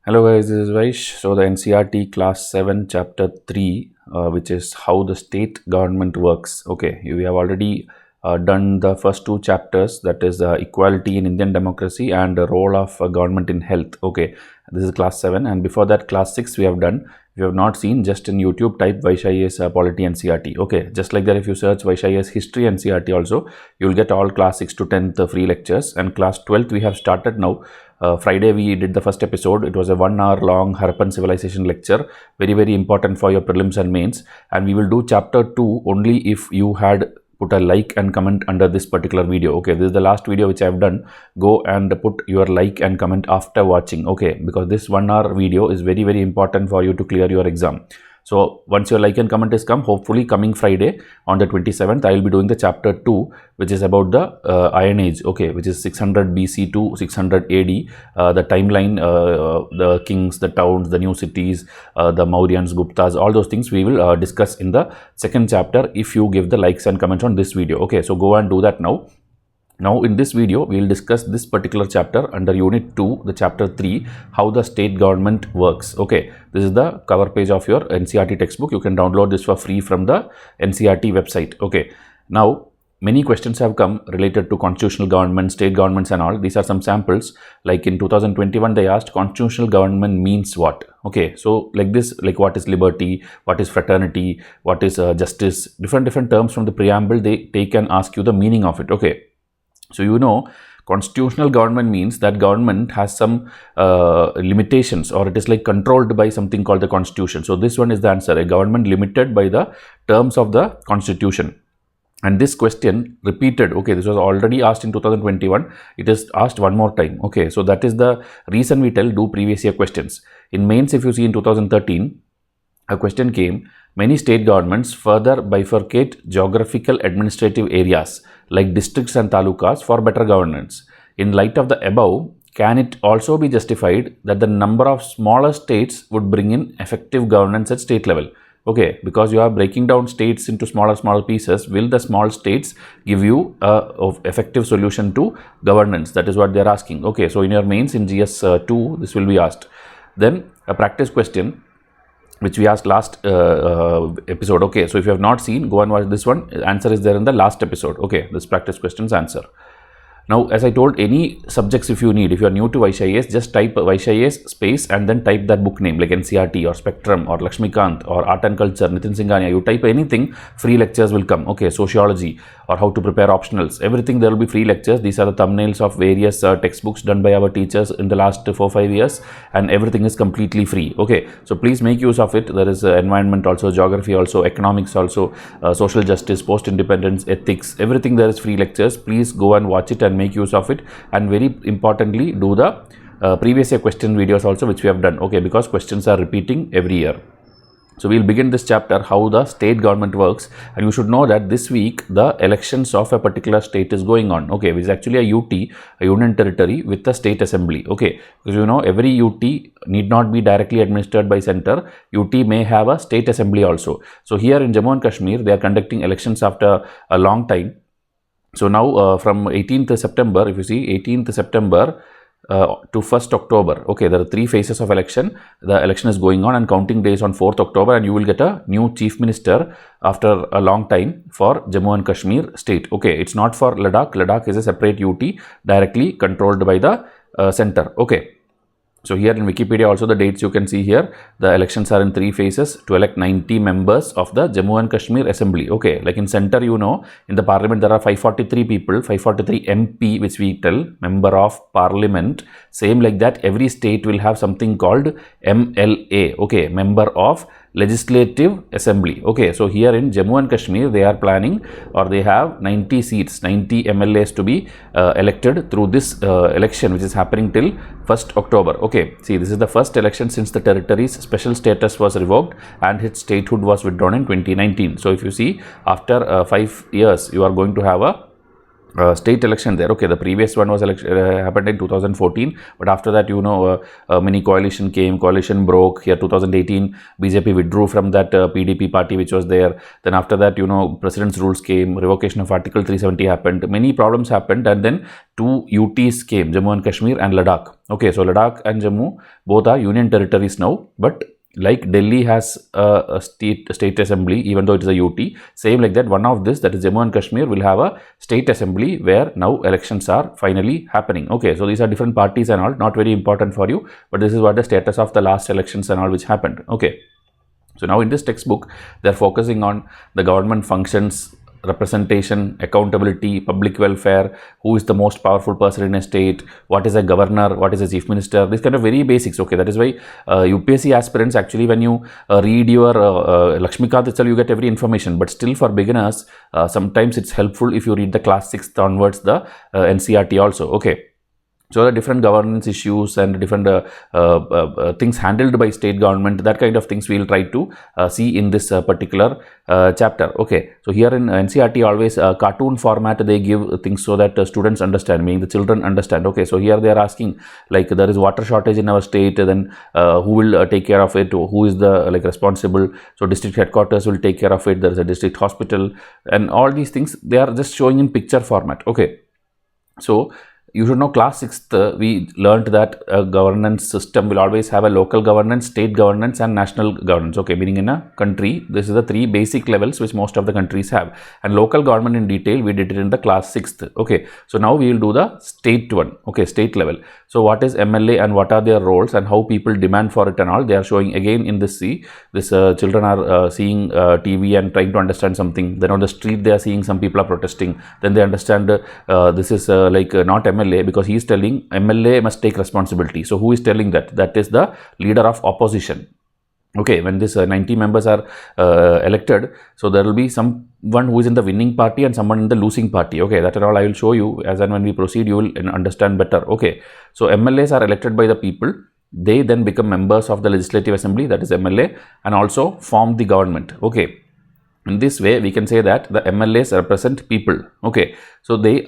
Hello guys, this is Vysh. So the NCERT class 7 chapter 3 which is how the state government works. Okay, we have already done the first two chapters, that is equality in Indian democracy and the role of government in health. Okay, this is class 7 and before that class 6 we have done. If you have not seen, just in YouTube type Vysh Ias Polity NCERT. Okay, just like that, if you search Vysh Ias History NCERT also, you will get all class 6 to 10th free lectures, and class 12th we have started now. Friday we did the first episode. It was a 1 hour long Harappan civilization lecture, very important for your prelims and mains, and we will do chapter 2 only if you had put a like and comment under this particular video. Okay, this is the last video which I have done. Go and put your like and comment after watching. Okay, because this 1 hour video is very important for you to clear your exam. So once your like and comment is come, hopefully coming Friday on the 27th, I will be doing the chapter 2, which is about the Iron Age, okay, which is 600 BC to 600 AD, the timeline, the kings, the towns, the new cities, the Mauryans, Guptas, all those things we will discuss in the second chapter if you give the likes and comments on this video. Okay, so go and do that now. Now in this video, we will discuss this particular chapter under unit 2, the chapter 3, how the state government works. Okay, this is the cover page of your NCERT textbook. You can download this for free from the NCERT website. Okay, now many questions have come related to constitutional government, state governments and all. These are some samples. Like in 2021, they asked constitutional government means what? Okay, so like this, like what is liberty, what is fraternity, what is justice, different terms from the preamble, they can ask you the meaning of it. Okay. So, you know, constitutional government means that government has some limitations, or it is like controlled by something called the constitution. So, this one is the answer, a government limited by the terms of the constitution. And this question repeated, okay, this was already asked in 2021, it is asked one more time. Okay, so that is the reason we tell do previous year questions. In mains, if you see in 2013, a question came, many state governments further bifurcate geographical administrative areas like districts and talukas for better governance. In light of the above, can it also be justified that the number of smaller states would bring in effective governance at state level? Okay, because you are breaking down states into smaller pieces, will the small states give you a effective solution to governance? That is what they are asking. Okay, so in your mains in GS2, this will be asked. Then a practice question which we asked last episode. Okay, so if you have not seen, go and watch this one. Answer is there in the last episode. Okay, this practice questions answer. Now, as I told, any subjects if you need, if you are new to Vysh Ias, just type Vysh Ias space and then type that book name like NCERT or Spectrum or Lakshmikant or Art and Culture, Nitin Singhania. You type anything, free lectures will come. Okay, sociology or how to prepare optionals, everything there will be free lectures. These are the thumbnails of various textbooks done by our teachers in the last 4-5 years, and everything is completely free. Okay, so please make use of it. There is environment also, geography also, economics also, social justice, post-independence, ethics, everything there is free lectures. Please go and watch it and make use of it, and very importantly do the previous year question videos also, which we have done. Okay, because questions are repeating every year. So we will begin this chapter how the state government works, and you should know that this week the elections of a particular state is going on. Okay, which is actually a UT, a union territory with a state assembly. Okay, because you know every UT need not be directly administered by center. UT may have a state assembly also. So here in Jammu and Kashmir, they are conducting elections after a long time. So now from 18th September, if you see 18th September to 1st October, okay, there are 3 phases of election. The election is going on and counting days on 4th October, and you will get a new chief minister after a long time for Jammu and Kashmir state. Okay, it's not for Ladakh. Ladakh is a separate UT directly controlled by the center. Okay. So here in Wikipedia also the dates you can see here. The elections are in 3 phases to elect 90 members of the Jammu and Kashmir Assembly. Okay, like in center, you know, in the parliament there are 543 people, 543 MP, which we tell member of parliament. Same like that, every state will have something called MLA. Okay, member of Legislative Assembly. Okay, so here in Jammu and Kashmir, they are planning, or they have 90 seats, 90 MLAs to be elected through this election, which is happening till 1st October. Okay, see, this is the first election since the territory's special status was revoked and its statehood was withdrawn in 2019. So if you see, after 5 years, you are going to have a state election there. Okay, the previous one was happened in 2014, but after that, you know, mini coalition came, coalition broke. Here 2018, BJP withdrew from that PDP party which was there. Then after that, you know, president's rules came, revocation of Article 370 happened, many problems happened, and then two UTs came, Jammu and Kashmir and Ladakh. Okay, so Ladakh and Jammu both are union territories now, but like Delhi has a state assembly, even though it is a UT, same like that, one of this, that is Jammu and Kashmir, will have a state assembly where now elections are finally happening. Okay, so these are different parties and all, not very important for you, but this is what the status of the last elections and all which happened. Okay, so now in this textbook, they are focusing on the government functions, representation, accountability, public welfare, who is the most powerful person in a state, what is a governor, what is a chief minister, these kind of very basics. Okay, that is why UPSC aspirants, actually when you read your Lakshmikant itself, you get every information, but still for beginners, sometimes it's helpful if you read the class 6th onwards, the NCERT also. Okay. So the different governance issues and different things handled by state government, that kind of things we will try to see in this particular chapter. Okay, so here in NCERT always cartoon format they give things so that students understand, meaning the children understand. Okay, so here they are asking like there is water shortage in our state, then who will take care of it, who is the responsible, so district headquarters will take care of it, there is a district hospital, and all these things they are just showing in picture format. Okay, so you should know class 6th, we learned that a governance system will always have a local governance, state governance and national governance. Okay, meaning in a country, this is the three basic levels which most of the countries have. And local government in detail, we did it in the class 6th. Okay, so now we will do the state one. Okay, state level. So what is MLA and what are their roles and how people demand for it and all, they are showing again in this. See, this children are seeing TV and trying to understand something. Then on the street, they are seeing some people are protesting. Then they understand this is not MLA, because he is telling MLA must take responsibility. So who is telling that? That is the leader of opposition. Okay, when this 90 members are elected, so there will be someone who is in the winning party and someone in the losing party. Okay, that and all I will show you as and when we proceed, you will understand better. Okay, so MLAs are elected by the people. They then become members of the Legislative Assembly, that is MLA, and also form the government. Okay. In this way, we can say that the MLAs represent people. Okay, so they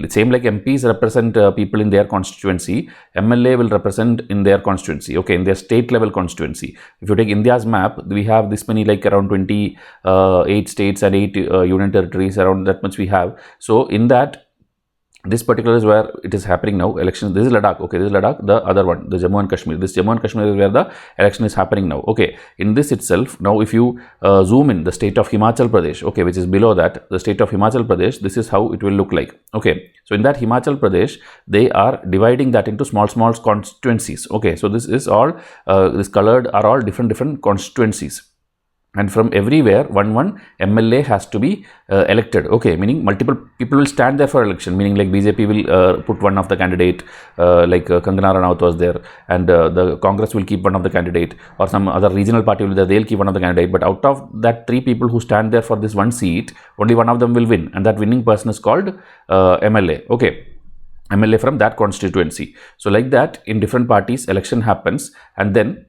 same like MPs represent people in their constituency, MLA will represent in their constituency. Okay, in their state level constituency. If you take India's map, we have this many, like around 28 states and 8 union territories, around that much we have. So in that, this particular is where it is happening now, elections. This is Ladakh. Okay, this is Ladakh, the other one, the Jammu and Kashmir. This Jammu and Kashmir is where the election is happening now. Okay, in this itself, now if you zoom in the state of Himachal Pradesh, okay, which is below that, the state of Himachal Pradesh, this is how it will look like. Okay, so in that Himachal Pradesh, they are dividing that into small constituencies. Okay, so this is all, this colored are all different constituencies. And from everywhere, one MLA has to be elected. Okay, meaning multiple people will stand there for election, meaning like BJP will put one of the candidate, like Kangana Ranaut was there, and the Congress will keep one of the candidate, or some other regional party will be there, they'll keep one of the candidate. But out of that 3 people who stand there for this one seat, only one of them will win, and that winning person is called MLA. Okay, MLA from that constituency. So like that, in different parties, election happens, and then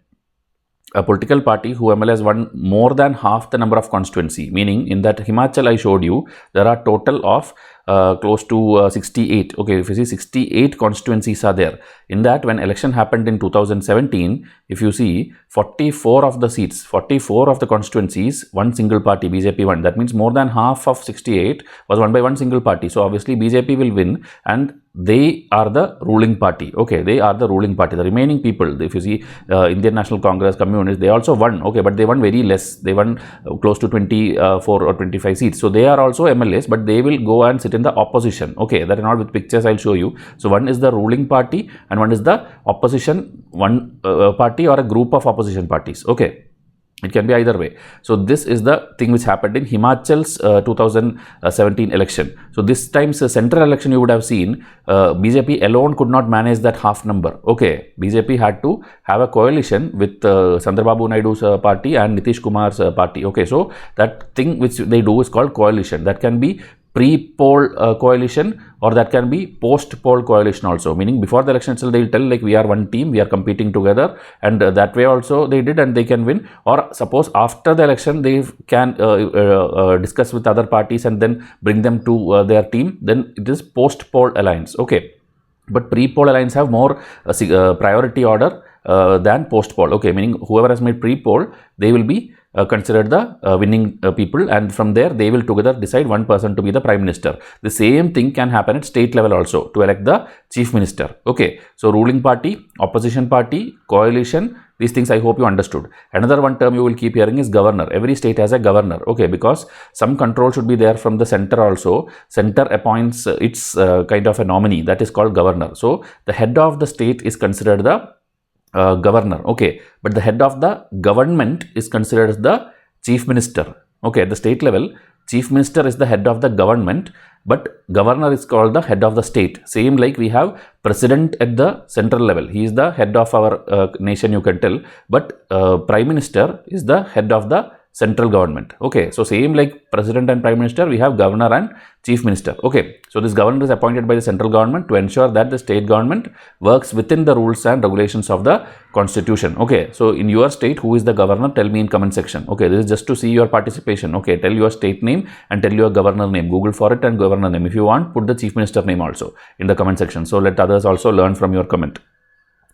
a political party who MLA has won more than half the number of constituency, meaning in that Himachal I showed you, there are total of close to 68. Okay, if you see 68 constituencies are there. In that, when election happened in 2017, if you see 44 of the seats, 44 of the constituencies, one single party, BJP won. That means more than half of 68 was won by one single party. So obviously BJP will win, and they are the ruling party. Okay, they are the ruling party. The remaining people, if you see Indian National Congress, Communists, they also won. Okay, but they won very less. They won close to 24 or 25 seats. So they are also MLAs, but they will go and sit in the opposition. Okay, that and all with pictures I'll show you. So one is the ruling party and one is the opposition, one party or a group of opposition parties. Okay. It can be either way. So this is the thing which happened in Himachal's 2017 election. So this time's central election you would have seen, BJP alone could not manage that half number. Okay, BJP had to have a coalition with Chandrababu Naidu's party and Nitish Kumar's party. Okay, so that thing which they do is called coalition. That can be pre-poll coalition, or that can be post-poll coalition also, meaning before the election itself they will tell like we are one team, we are competing together, and that way also they did and they can win. Or suppose after the election they can discuss with other parties and then bring them to their team, then it is post-poll alliance. Okay, but pre-poll alliance have more priority order than post-poll. Okay, meaning whoever has made pre-poll, they will be considered the winning people, and from there they will together decide one person to be the prime minister. The same thing can happen at state level also to elect the chief minister. Okay, so ruling party, opposition party, coalition, these things I hope you understood. Another one term you will keep hearing is governor. Every state has a governor. Okay, because some control should be there from the center also. Center appoints its kind of a nominee, that is called governor. So the head of the state is considered the governor. Okay, but the head of the government is considered as the chief minister. Okay, at the state level, chief minister is the head of the government, but governor is called the head of the state. Same like we have president at the central level. He is the head of our nation, you can tell, but prime minister is the head of the central government. Okay, so same like president and prime minister, we have governor and chief minister. Okay, so this governor is appointed by the central government to ensure that the state government works within the rules and regulations of the constitution. Okay, so in your state, who is the governor? Tell me in comment section. Okay, this is just to see your participation. Okay, tell your state name and tell your governor name. Google for it and governor name. If you want, put the chief minister name also in the comment section. So let others also learn from your comment.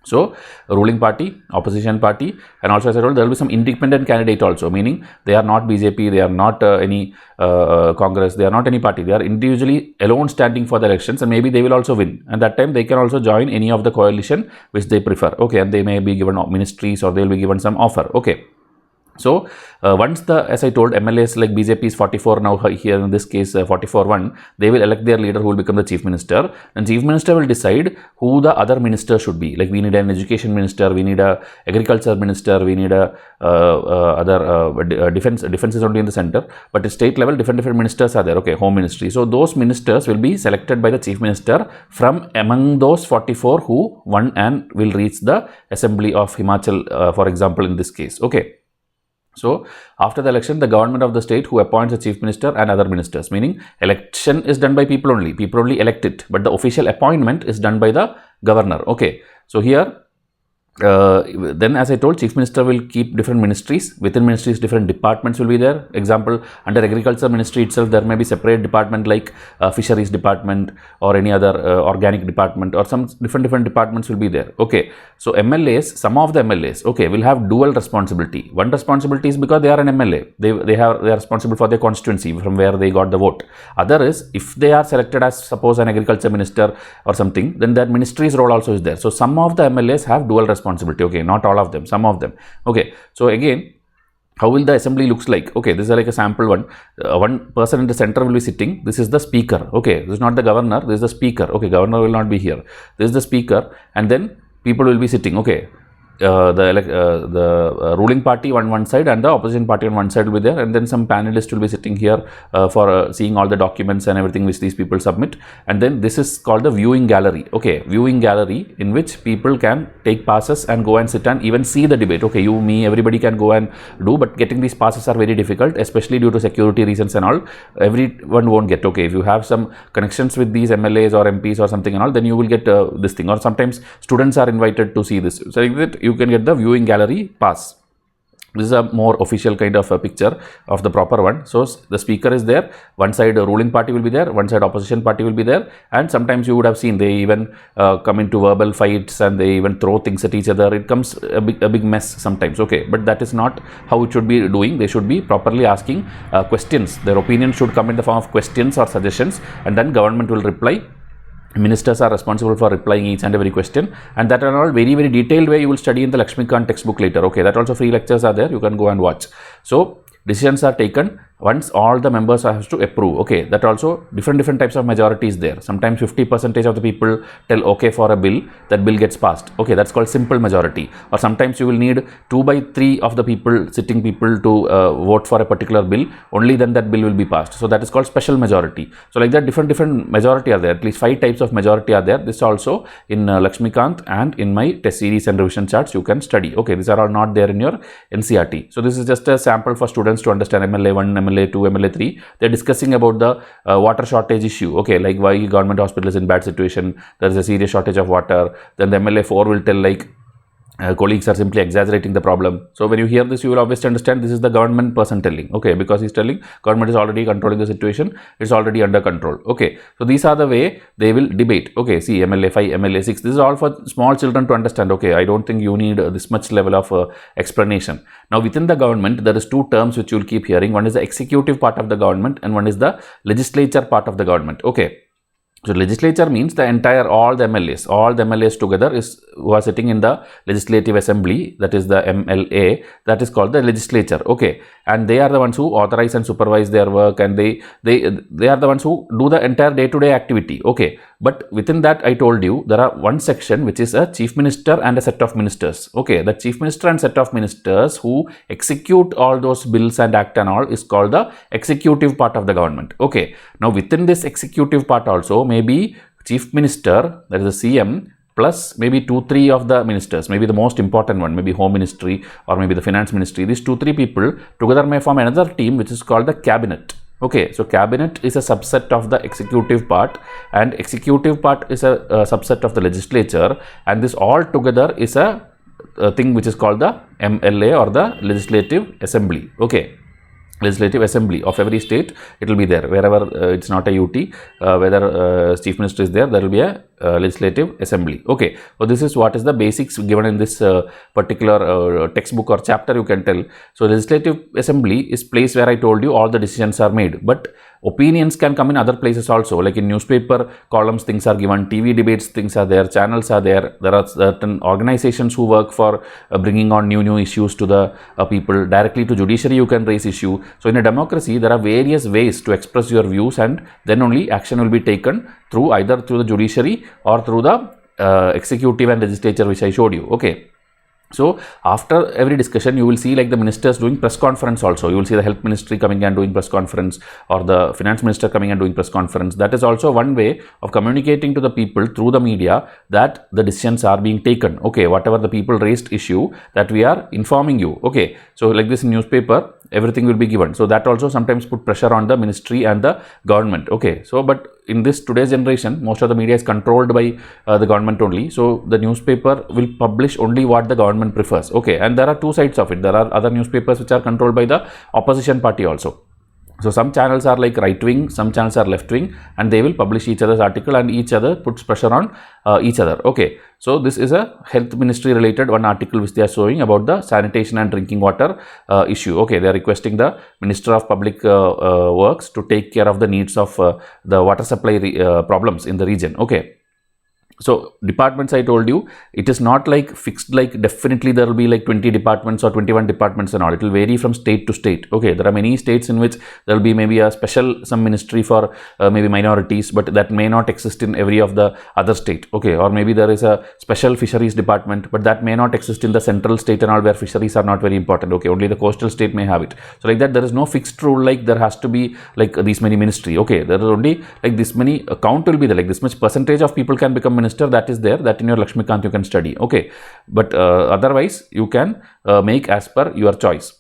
So, ruling party, opposition party, and also as I told, there will be some independent candidate also, meaning they are not BJP, they are not any Congress, they are not any party, they are individually alone standing for the elections, and maybe they will also win. And that time they can also join any of the coalition which they prefer. Okay, and they may be given ministries or they will be given some offer. Okay. So, once the, as I told, MLAs like BJP is 44 now, here in this case 44-1, they will elect their leader who will become the chief minister, and chief minister will decide who the other minister should be. Like we need an education minister, we need a agriculture minister, we need a defense is only in the center, but at state level different ministers are there. Okay, home ministry. So those ministers will be selected by the chief minister from among those 44 who won and will reach the assembly of Himachal, for example, in this case. Okay. So, after the election, the government of the state who appoints the chief minister and other ministers, meaning election is done by people only elect it, but the official appointment is done by the governor. Okay, so here then as I told, chief minister will keep different ministries. Within ministries, different departments will be there. Example, under agriculture ministry itself, there may be separate department like fisheries department or any other organic department, or some different departments will be there. Okay, so MLAs, some of the MLAs, okay, will have dual responsibility. One responsibility is because they are an MLA, they are responsible for their constituency from where they got the vote. Other is, if they are selected as suppose an agriculture minister or something, then that ministry's role also is there. So some of the MLAs have dual responsibility. Okay, not all of them, some of them. Okay, so again, how will the assembly looks like? Okay, this is like a sample one. One person in the center will be sitting. This is the speaker. Okay, this is not the governor, this is the speaker. Okay, governor will not be here. This is the speaker, and then people will be sitting. Okay, the ruling party on one side and the opposition party on one side will be there, and then some panelists will be sitting here for seeing all the documents and everything which these people submit. And then this is called the viewing gallery. Okay, viewing gallery in which people can take passes and go and sit and even see the debate. Okay, you, me, everybody can go and do, but getting these passes are very difficult, especially due to security reasons and all. Everyone won't get. Okay, if you have some connections with these MLAs or MPs or something and all, then you will get this thing. Or sometimes students are invited to see this. So like that, you can get the viewing gallery pass. This is a more official kind of a picture of the proper one. So the speaker is there, one side ruling party will be there, one side opposition party will be there, and sometimes you would have seen they even come into verbal fights and they even throw things at each other. It comes a big mess sometimes. Okay, but that is not how it should be doing. They should be properly asking questions. Their opinion should come in the form of questions or suggestions, and then government will reply. Ministers are responsible for replying each and every question, and that are all very detailed way you will study in the Lakshmikant textbook later. Okay, that also free lectures are there, you can go and watch. So decisions are taken once all the members have to approve. Okay, that also different types of majorities there. Sometimes 50% of the people tell okay for a bill, that bill gets passed. Okay, that's called simple majority. Or sometimes you will need 2/3 of the sitting people to vote for a particular bill, only then that bill will be passed. So that is called special majority. So like that different majority are there. At least 5 types of majority are there. This also in Lakshmikant and in my test series and revision charts you can study. Okay, these are all not there in your NCERT. So this is just a sample for students to understand MLA 1, MLA 2, MLA 3, they're discussing about the water shortage issue. Okay, like why government hospital is in bad situation, there is a serious shortage of water. Then the MLA 4 will tell like colleagues are simply exaggerating the problem. So when you hear this, you will obviously understand this is the government person telling, okay, because he's telling government is already controlling the situation, it's already under control. Okay, so these are the way they will debate. Okay, see, MLA 5, MLA 6, this is all for small children to understand. Okay, I don't think you need this much level of explanation. Now within the government, there is two terms which you will keep hearing. One is the executive part of the government and one is the legislature part of the government. Okay. So legislature means the entire, all the MLAs together who are sitting in the legislative assembly, that is the MLA, that is called the legislature. Okay, and they are the ones who authorize and supervise their work, and they are the ones who do the entire day-to-day activity. Okay, but within that, I told you there are one section which is a chief minister and a set of ministers. Okay, the chief minister and set of ministers who execute all those bills and act and all is called the executive part of the government. Okay, now within this executive part also, maybe chief minister, that is the CM, plus maybe 2-3 of the ministers, maybe the most important one, maybe home ministry or maybe the finance ministry. These 2-3 people together may form another team which is called the cabinet. Okay, so cabinet is a subset of the executive part, and executive part is a subset of the legislature, and this all together is a thing which is called the MLA or the legislative assembly. Okay, legislative assembly of every state, it will be there wherever it's not a UT, whether chief minister is there, there will be a legislative assembly. Okay, so this is what is the basics given in this particular textbook or chapter, you can tell. So legislative assembly is place where I told you all the decisions are made, but opinions can come in other places also, like in newspaper columns things are given, TV debates things are there, channels are there are certain organizations who work for bringing on new issues to the people. Directly to judiciary you can raise issue. So in a democracy there are various ways to express your views, and then only action will be taken through either through the judiciary or through the executive and legislature which I showed you. Okay. So after every discussion, you will see like the ministers doing press conference also. You will see the health ministry coming and doing press conference, or the finance minister coming and doing press conference. That is also one way of communicating to the people through the media that the decisions are being taken. Okay, whatever the people raised issue, that we are informing you. Okay, so like this in newspaper, everything will be given. So that also sometimes put pressure on the ministry and the government. Okay, so but in this today's generation, most of the media is controlled by the government only. So the newspaper will publish only what the government prefers. Okay, and there are two sides of it. There are other newspapers which are controlled by the opposition party also. So some channels are like right wing, some channels are left wing, and they will publish each other's article, and each other puts pressure on each other. Okay, so this is a health ministry related one article which they are showing about the sanitation and drinking water issue. Okay, they are requesting the Minister of Public Works to take care of the needs of the water supply problems in the region. Okay. So departments, I told you, it is not like fixed, like definitely there will be like 20 departments or 21 departments and all. It will vary from state to state. Okay, there are many states in which there will be maybe a special some ministry for maybe minorities, but that may not exist in every of the other state. Okay, or maybe there is a special fisheries department, but that may not exist in the central state and all, where fisheries are not very important. Okay, only the coastal state may have it. So like that, there is no fixed rule like there has to be like these many ministry. Okay, there is only like this many count will be there, like this much percentage of people can become minister. That is there, that in your Lakshmikant you can study. Okay, but otherwise you can make as per your choice.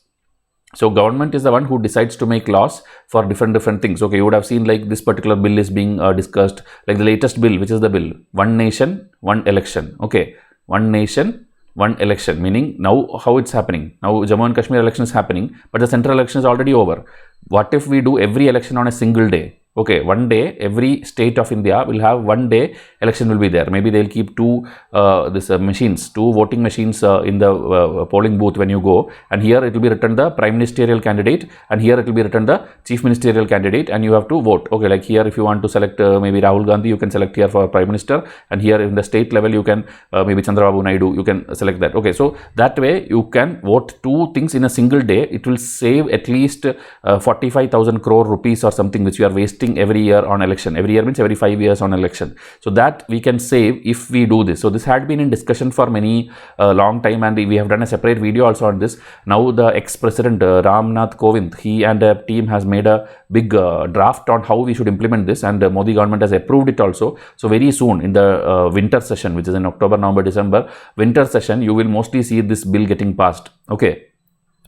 So government is the one who decides to make laws for different things. Okay, you would have seen like this particular bill is being discussed, like the latest bill, which is the bill One Nation, One Election. Okay, One Nation, One Election, meaning now how it's happening. Now Jammu and Kashmir election is happening, but the central election is already over. What if we do every election on a single day? Okay, one day, every state of India will have one day election will be there. Maybe they'll keep two voting machines in the polling booth when you go, and here it will be written the prime ministerial candidate, and here it will be written the chief ministerial candidate, and you have to vote. Okay, like here if you want to select maybe Rahul Gandhi, you can select here for prime minister, and here in the state level you can maybe Chandrababu Naidu, you can select that. Okay, so that way you can vote two things in a single day. It will save at least 45,000 crore rupees or something, which you are wasting every year on election. Every year means every 5 years on election. So that we can save if we do this. So this had been in discussion for many long time, and we have done a separate video also on this. Now the ex-president Ramnath Kovind, he and a team has made a big draft on how we should implement this, and Modi government has approved it also. So very soon in the winter session, which is in October, November, December winter session, you will mostly see this bill getting passed. Okay.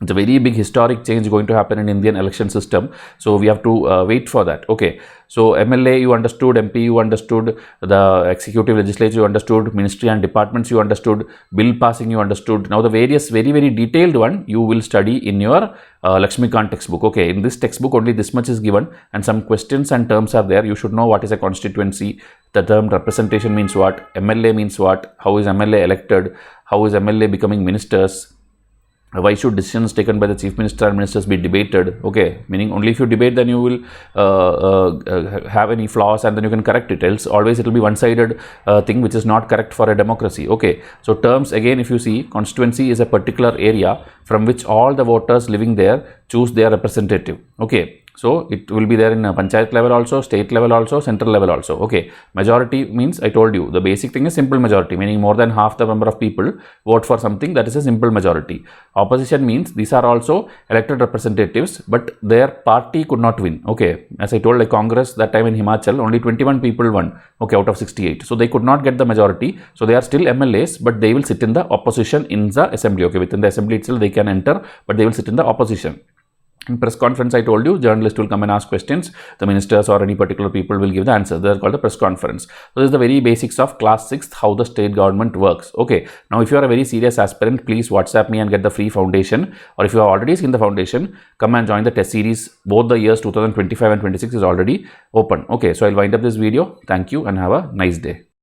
It's a very big historic change going to happen in Indian election system. So we have to wait for that. Okay. So MLA you understood, MP you understood, the executive legislature you understood, ministry and departments you understood, bill passing you understood. Now the various very detailed one you will study in your Lakshmikant textbook. Okay. In this textbook only this much is given and some questions and terms are there. You should know what is a constituency, the term representation means what, MLA means what, how is MLA elected, how is MLA becoming ministers, why should decisions taken by the chief minister and ministers be debated. Okay, meaning only if you debate then you will have any flaws and then you can correct it, else always it will be one-sided thing which is not correct for a democracy. Okay, so terms again, if you see, constituency is a particular area from which all the voters living there choose their representative. Okay, so it will be there in panchayat level also, state level also, central level also. Okay, majority means I told you the basic thing is simple majority, meaning more than half the number of people vote for something, that is a simple majority. Opposition means these are also elected representatives but their party could not win. Okay, as I told, like Congress that time in Himachal only 21 people won, okay, out of 68, so they could not get the majority, so they are still MLAs but they will sit in the opposition in the assembly. Okay, within the assembly itself they can enter but they will sit in the opposition. In press conference, I told you, journalists will come and ask questions. The ministers or any particular people will give the answer. They are called the press conference. So this is the very basics of class 6th, how the state government works. Okay. Now, if you are a very serious aspirant, please WhatsApp me and get the free foundation. Or if you have already seen the foundation, come and join the test series. Both the years 2025 and 26 is already open. Okay. So I'll wind up this video. Thank you and have a nice day.